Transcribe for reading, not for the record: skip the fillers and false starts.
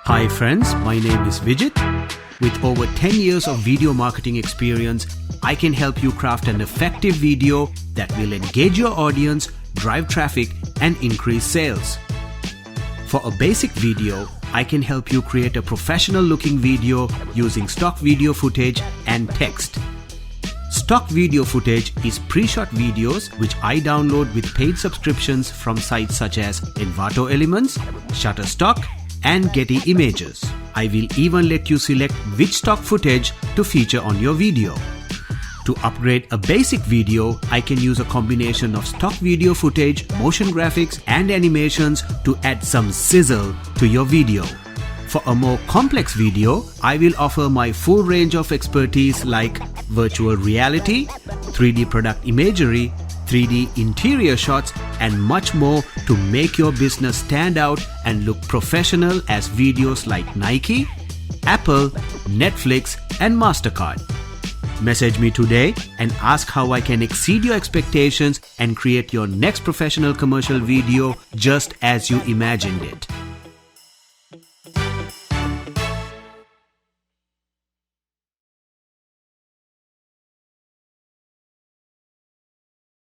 Hi friends, my name is Vijit. With over 10 years of video marketing experience, I can help you craft an effective video that will engage your audience, drive traffic, and increase sales. For a basic video, I can help you create a professional looking video using stock video footage and text. Stock video footage is pre-shot videos which I download with paid subscriptions from sites such as Envato Elements, Shutterstock, and Getty Images. I will even let you select which stock footage to feature on your video. To upgrade a basic video, I can use a combination of stock video footage, motion graphics, and animations to add some sizzle to your video. For a more complex video, I will offer my full range of expertise like virtual reality, 3D product imagery, 3D interior shots, and much more to make your business stand out and look professional as videos like Nike, Apple, Netflix, and MasterCard. Message me today and ask how I can exceed your expectations and create your next professional commercial video just as you imagined it.